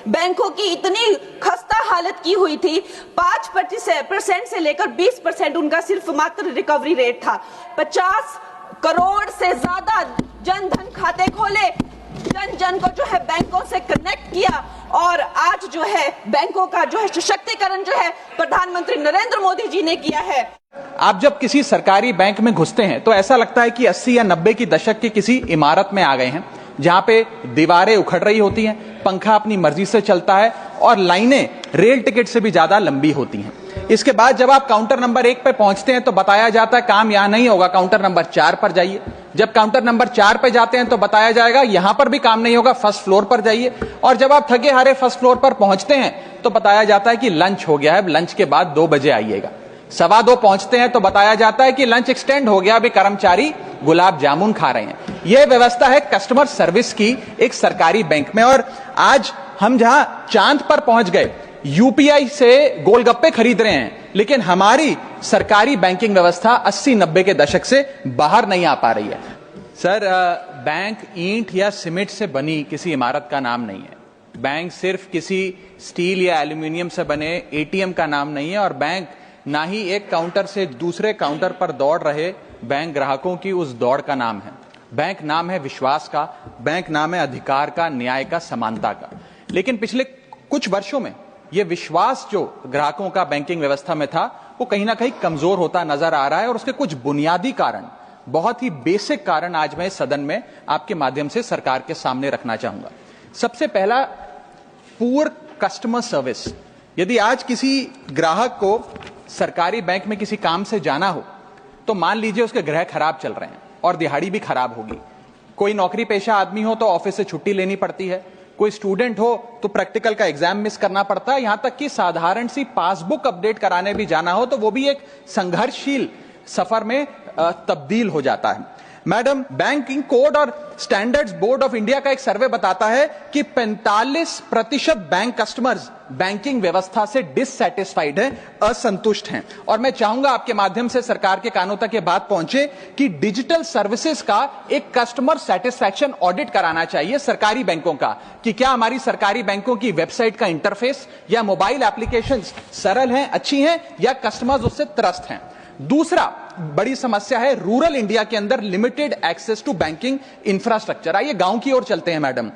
बैंकों की इतनी खस्ता हालत की हुई थी। 5% से लेकर 20% उनका सिर्फ मात्र रिकवरी रेट था। 50 करोड़ से ज्यादा जन धन खाते खोले, जन जन को जो है बैंकों से कनेक्ट किया, और आज जो है बैंकों का जो है सशक्तिकरण जो है प्रधानमंत्री नरेंद्र मोदी जी ने किया है। आप जब किसी सरकारी बैंक में घुसते हैं तो ऐसा लगता है कि 80 या 90 की दशक की किसी इमारत में आ गए हैं, जहां पे दीवारें उखड़ रही होती हैं, पंखा अपनी मर्जी से चलता है और लाइनें रेल टिकट से भी ज्यादा लंबी होती हैं। इसके बाद जब आप काउंटर नंबर 1 पे पहुंचते हैं तो बताया जाता है काम यहां नहीं होगा, काउंटर नंबर 4 पर जाइए। जब काउंटर नंबर 4 पे जाते हैं तो बताया जाएगा यहां पर भी काम नहीं होगा, फर्स्ट फ्लोर पर जाइए। और जब आप थके हारे फर्स्ट फ्लोर पर पहुंचते हैं तो बताया जाता है कि लंच हो गया है, लंच के बाद 2 बजे आइएगा। 2:15 पहुंचते हैं तो बताया जाता है कि लंच एक्सटेंड हो गया, अभी कर्मचारी गुलाब जामुन खा रहे हैं। यह व्यवस्था है कस्टमर सर्विस की एक सरकारी बैंक में। और आज हम जहां चांद पर पहुंच गए, यूपीआई से गोलगप्पे खरीद रहे हैं, लेकिन हमारी सरकारी बैंकिंग व्यवस्था 80-90 के दशक से बाहर नहीं आ पा रही है। सर, बैंक ईंट या सीमेंट से बनी किसी इमारत का नाम नहीं है। बैंक सिर्फ किसी स्टील या एल्यूमिनियम से बने एटीएम का नाम नहीं है, और बैंक ना ही एक काउंटर से दूसरे काउंटर पर दौड़ रहे बैंक ग्राहकों की उस दौड़ का नाम है। बैंक नाम है विश्वास का, बैंक नाम है अधिकार का, न्याय का, समानता का। लेकिन पिछले कुछ वर्षों में यह विश्वास जो ग्राहकों का बैंकिंग व्यवस्था में था, वो कहीं ना कहीं कमजोर होता नजर आ रहा है। और उसके कुछ बुनियादी कारण, बहुत ही बेसिक कारण आज मैं सदन में आपके माध्यम से सरकार के सामने रखना चाहूंगा। सबसे पहला, पुअर कस्टमर सर्विस। यदि आज किसी ग्राहक को सरकारी बैंक में किसी काम से जाना हो तो मान लीजिए उसके ग्रह खराब चल रहे हैं और दिहाड़ी भी खराब होगी। कोई नौकरी पेशा आदमी हो तो ऑफिस से छुट्टी लेनी पड़ती है, कोई स्टूडेंट हो तो प्रैक्टिकल का एग्जाम मिस करना पड़ता है, यहां तक कि साधारण सी पासबुक अपडेट कराने भी जाना हो तो वो भी एक संघर्षशील सफर में तब्दील हो जाता है। मैडम, बैंकिंग कोड और स्टैंडर्ड्स बोर्ड ऑफ इंडिया का एक सर्वे बताता है कि 45% बैंक कस्टमर्स बैंकिंग व्यवस्था से डिससैटिस्फाइड हैं, असंतुष्ट हैं। और मैं चाहूंगा आपके माध्यम से सरकार के कानों तक ये बात पहुंचे कि डिजिटल सर्विसेज का एक कस्टमर सेटिस्फैक्शन ऑडिट कराना चाहिए सरकारी बैंकों का, कि क्या हमारी सरकारी बैंकों की वेबसाइट का इंटरफेस या मोबाइल एप्लीकेशंस सरल हैं, अच्छी हैं, या कस्टमर्स उससे त्रस्त हैं। दूसरा बड़ी समस्या है रूरल इंडिया के अंदर limited access to banking infrastructure. आइए गांव की ओर चलते हैं। मैडम,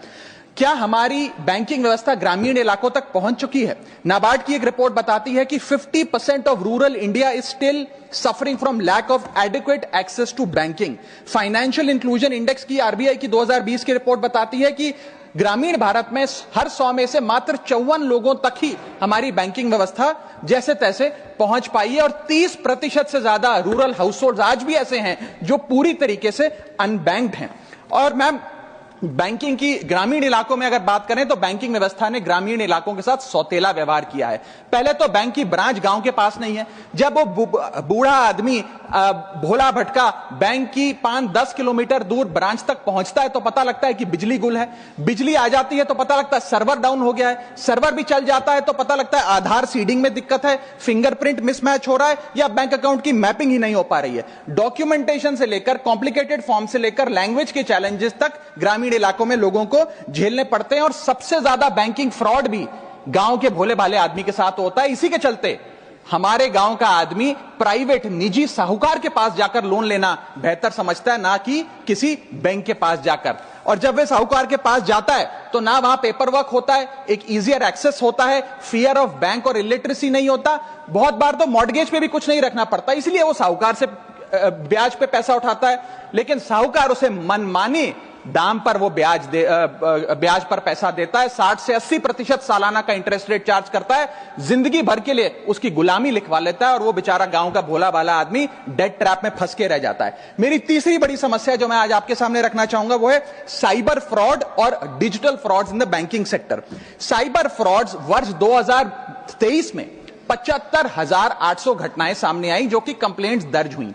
क्या हमारी बैंकिंग व्यवस्था ग्रामीण इलाकों तक पहुंच चुकी है? नाबार्ड की एक रिपोर्ट बताती है कि 50% of rural India is still suffering from lack of adequate access to banking. Financial inclusion index की, आरबीआई की 2020 की रिपोर्ट बताती है कि ग्रामीण भारत में हर 100 में से मात्र 54 लोगों तक ही हमारी बैंकिंग व्यवस्था जैसे तैसे पहुंच पाई है, और 30% से ज्यादा रूरल हाउसहोल्ड आज भी ऐसे हैं जो पूरी तरीके से अनबैंक्ड हैं। और मैम, बैंकिंग की ग्रामीण इलाकों में अगर बात करें तो बैंकिंग व्यवस्था ने ग्रामीण इलाकों के साथ सौतेला व्यवहार किया है। पहले तो बैंक की ब्रांच गांव के पास नहीं है। जब वो बूढ़ा आदमी भोला भटका बैंक की 5-10 किलोमीटर दूर ब्रांच तक पहुंचता है तो पता लगता है कि बिजली गुल है। बिजली आ जाती है तो पता लगता है सर्वर डाउन हो गया है। सर्वर भी चल जाता है तो पता लगता है आधार सीडिंग में दिक्कत है, फिंगरप्रिंट मिसमैच हो रहा है, या बैंक अकाउंट की मैपिंग ही नहीं हो पा रही है। डॉक्यूमेंटेशन से लेकर कॉम्प्लिकेटेड फॉर्म से लेकर लैंग्वेज के चैलेंजेस तक ग्रामीण इलाकों में लोगों को झेलने पड़ते हैं। और सबसे ज्यादा बैंकिंग फ्रॉड भी गांव के भोले भाले आदमी के साथ होता है। इसी के चलते हमारे गांव का आदमी प्राइवेट निजी साहूकार के पास जाकर लोन लेना बेहतर समझता है, ना कि किसी बैंक के पास जाकर। और जब वे साहूकार के पास जाता है तो ना वहां पेपर वर्क होता है, एक इजियर एक्सेस होता है, फियर ऑफ बैंक और इलिटरेसी नहीं होता, बहुत बार तो मॉर्गेज पे भी कुछ नहीं रखना पड़ता, इसलिए वो साहूकार से ब्याज पे पैसा उठाता है। लेकिन साहूकार उसे मनमानी दाम पर वो ब्याज पर पैसा देता है। 60 से 80% सालाना का इंटरेस्ट रेट चार्ज करता है, जिंदगी भर के लिए उसकी गुलामी लिखवा लेता है, और वो बेचारा गांव का भोला भाला आदमी डेट ट्रैप में फंस के रह जाता है। मेरी तीसरी बड़ी समस्या जो मैं आज आपके सामने रखना चाहूंगा वो है साइबर फ्रॉड और digital frauds in the banking sector. Cyber frauds वर्ष 2023 में 75,800 घटनाएं सामने आई जो कि कंप्लेंट्स दर्ज हुई।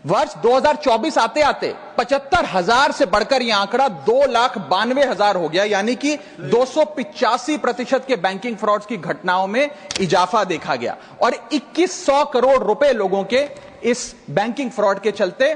वर्ष 2024 आते आते 75,000 से बढ़कर यह आंकड़ा 2,92,000 हो गया, यानी कि 285% के बैंकिंग फ्रॉड्स की घटनाओं में इजाफा देखा गया। और 2100 करोड़ रुपए लोगों के इस बैंकिंग फ्रॉड के चलते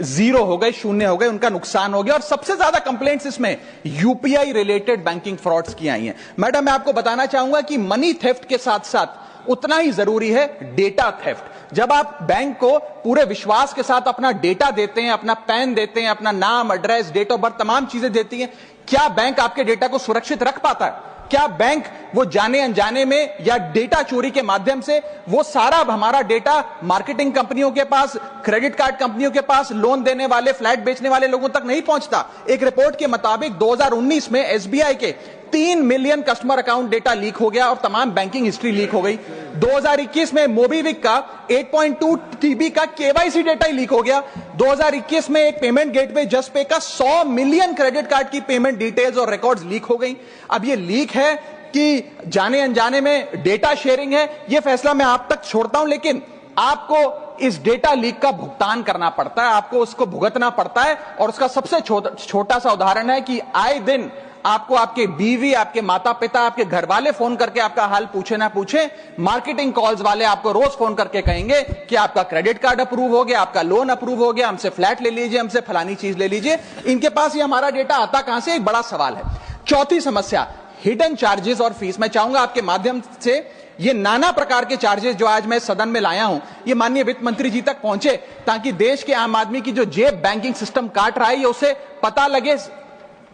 जीरो हो गए, शून्य हो गए, उनका नुकसान हो गया। और सबसे ज्यादा कंप्लेंट्स इसमें यूपीआई रिलेटेड बैंकिंग फ्रॉड्स की आई हैं। मैडम, मैं आपको बताना चाहूंगा कि मनी थेफ्ट के साथ साथ उतना ही जरूरी है डेटा थेफ्ट। जब आप बैंक को पूरे विश्वास के साथ अपना डेटा देते हैं, अपना पैन देते हैं, अपना नाम, एड्रेस, डेट ऑफ बर्थ, तमाम चीजें देती हैं, क्या बैंक आपके डेटा को सुरक्षित रख पाता है? क्या बैंक वो जाने अनजाने में या डेटा चोरी के माध्यम से वो सारा हमारा डेटा मार्केटिंग कंपनियों के पास, क्रेडिट कार्ड कंपनियों के पास, लोन देने वाले, फ्लैट बेचने वाले लोगों तक नहीं पहुंचता? एक रिपोर्ट के मुताबिक 2019 में एसबीआई के 3 million customer account data leak हो गया और तमाम बैंकिंग हिस्ट्री लीक हो गई। 2021 में मोबीविक का 8.2 टीबी का केवाईसी डेटा ही लीक हो गया। 2021 में एक पेमेंट गेटवे जस्टपे का 100 मिलियन क्रेडिट कार्ड की पेमेंट डिटेल्स और रिकॉर्ड्स लीक हो गई। अब ये लीक है कि जाने अनजाने में डेटा शेयरिंग है, यह फैसला मैं आप तक छोड़ता हूं, लेकिन आपको इस डेटा लीक का भुगतान करना पड़ता है, आपको उसको भुगतना पड़ता है। और उसका सबसे छोटा सा उदाहरण है कि आए दिन आपको आपके बीवी, आपके माता पिता, आपके घर वाले फोन करके आपका हाल पूछे ना पूछे, मार्केटिंग कॉल्स वाले आपको रोज फोन करके कहेंगे कि आपका क्रेडिट कार्ड अप्रूव हो गया, आपका लोन अप्रूव हो गया, हमसे फ्लैट ले लीजिए, हमसे फलानी चीज ले लीजिए। इनके पास ये हमारा डेटा आता कहां से, एक बड़ा सवाल है। चौथी समस्या, हिडन चार्जेस और फीस। मैं चाहूंगा आपके माध्यम से ये नाना प्रकार के चार्जेस जो आज मैं सदन में लाया हूं, ये माननीय वित्त मंत्री जी तक पहुंचे, ताकि देश के आम आदमी की जो जेब बैंकिंग सिस्टम काट रहा है, ये उसे पता लगे,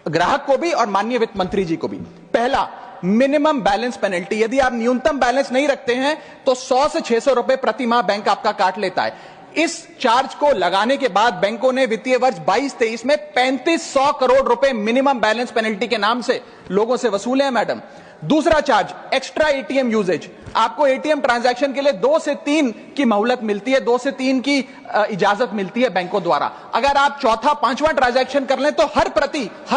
ग्राहक को भी और माननीय वित्त मंत्री जी को भी। पहला, मिनिमम बैलेंस पेनल्टी। यदि आप न्यूनतम बैलेंस नहीं रखते हैं तो 100 से 600 रुपए प्रति माह बैंक आपका काट लेता है। इस चार्ज को लगाने के बाद बैंकों ने वित्तीय वर्ष 22-23 में 3500 करोड़ रुपए मिनिमम बैलेंस पेनल्टी के नाम से लोगों से वसूले हैं। मैडम, दूसरा चार्ज, एक्स्ट्रा एटीएम यूजेज। आपको एटीएम ट्रांजैक्शन के लिए 2 से 3 की मोहलत मिलती है, 2 से 3 की इजाजत मिलती है बैंकों द्वारा। अगर आप चौथा, पांचवा ट्रांजैक्शन कर लें तो हर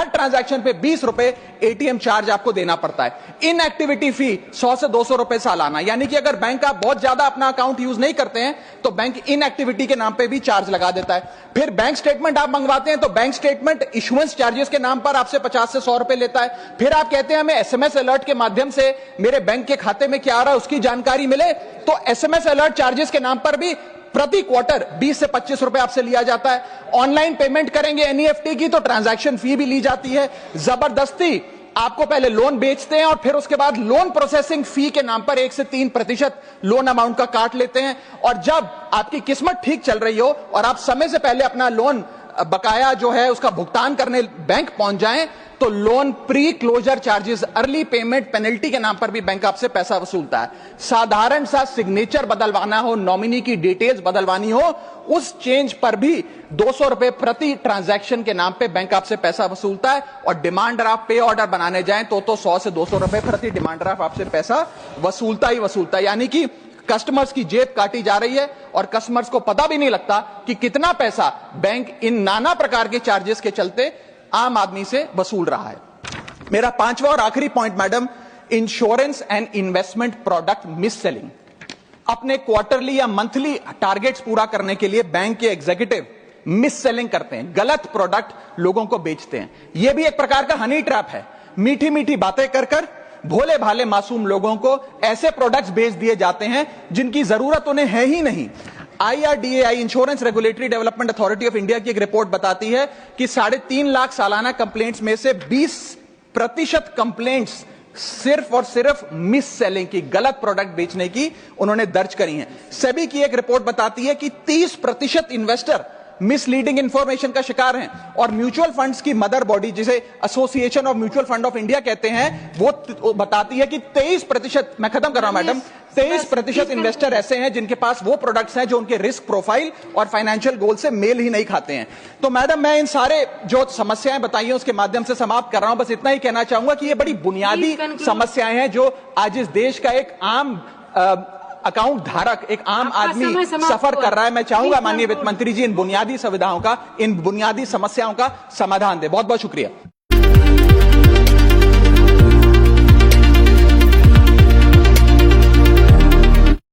ट्रांजैक्शन पे 20 रुपए एटीएम चार्ज आपको देना पड़ता है। इनएक्टिविटी फी 100 से 200 रुपए सालाना, यानी कि अगर बैंक आप बहुत ज्यादा अपना अकाउंट यूज नहीं करते हैं तो बैंक इनएक्टिविटी के नाम पे भी चार्ज लगा देता है। फिर बैंक स्टेटमेंट आप मंगवाते हैं तो बैंक स्टेटमेंट इशुएंस चार्जेस के नाम पर आपसे 50 से 100 रुपए लेता है। फिर आप कहते हैं हमें एसएमएस अलर्ट के माध्यम से मेरे बैंक के खाते में क्या आ रहा है उसकी जानकारी मिले, तो एसएमएस अलर्ट चार्जेस के नाम पर भी प्रति क्वार्टर 20 से 25 रुपए आपसे लिया जाता है। ऑनलाइन पेमेंट करेंगे एनईएफटी की तो ट्रांजैक्शन फी भी ली जाती है। जबरदस्ती आपको पहले लोन बेचते हैं और फिर उसके बाद लोन प्रोसेसिंग फी के नाम पर 1 से 3% लोन अमाउंट का काट लेते हैं। और जब आपकी किस्मत ठीक चल रही हो और आप समय से पहले अपना लोन बकाया जो है उसका भुगतान करने बैंक पहुंच जाएं तो loan pre closure charges, early payment penalty के नाम पर भी बैंक आपसे पैसा वसूलता है। साधारण सा सिग्नेचर बदलवाना हो, नॉमिनी की डिटेल्स बदलवानी हो, उस चेंज पर भी 200 रुपए प्रति ट्रांजैक्शन के नाम पे बैंक आपसे पैसा वसूलता है। और डिमांड ड्राफ्ट, पे ऑर्डर बनाने जाएं तो 100 से 200 रुपए प्रति डिमांड ड्राफ्ट आपसे पैसा वसूलता ही वसूलता है। यानी कि कस्टमर्स की जेब काटी जा रही है और कस्टमर्स को पता भी नहीं लगता कि कितना पैसा बैंक इन नाना प्रकार के चार्जेस के चलते आम आदमी से वसूल रहा है। मेरा पांचवा और आखिरी point madam, insurance and investment product miss selling. अपने क्वार्टरली या मंथली टारगेट्स पूरा करने के लिए बैंक के एग्जीक्यूटिव मिस सेलिंग करते हैं, गलत प्रोडक्ट लोगों को बेचते हैं। यह भी एक प्रकार का हनी ट्रैप है। मीठी मीठी बातें कर भोले भाले मासूम लोगों को ऐसे प्रोडक्ट्स बेच दिए जाते हैं जिनकी जरूरत उन्हें है ही नहीं। IRDAI, insurance regulatory development authority of India की एक रिपोर्ट बताती है कि 3.5 लाख सालाना कंप्लेंट्स में से 20% कंप्लेंट्स सिर्फ और सिर्फ मिस सेलिंग की, गलत प्रोडक्ट बेचने की उन्होंने दर्ज करी हैं। सेबी की एक रिपोर्ट बताती है कि 30% इन्वेस्टर मिसलीडिंग इंफॉर्मेशन का शिकार हैं। और म्यूचुअल फंड्स की मदर बॉडी, जिसे association of mutual fund of India कहते हैं, वो बताती है कि 23%, मैं खत्म कर रहा हूं मैडम, 23% इन्वेस्टर ऐसे हैं जिनके पास वो प्रोडक्ट्स हैं जो उनके रिस्क प्रोफाइल और फाइनेंशियल गोल से मेल ही नहीं खाते हैं। तो मैडम, मैं इन सारे जो समस्याएं बताई हैं उसके माध्यम से समाप्त कर रहा हूं। बस इतना ही कहना चाहूंगा कि ये बड़ी बुनियादी समस्याएं हैं जो आज इस देश का एक आम अकाउंट धारक, एक आम आदमी सफर कर रहा है। मैं चाहूंगा माननीय वित्त मंत्री जी इन बुनियादी सुविधाओं का, इन बुनियादी समस्याओं का समाधान दे। बहुत बहुत शुक्रिया।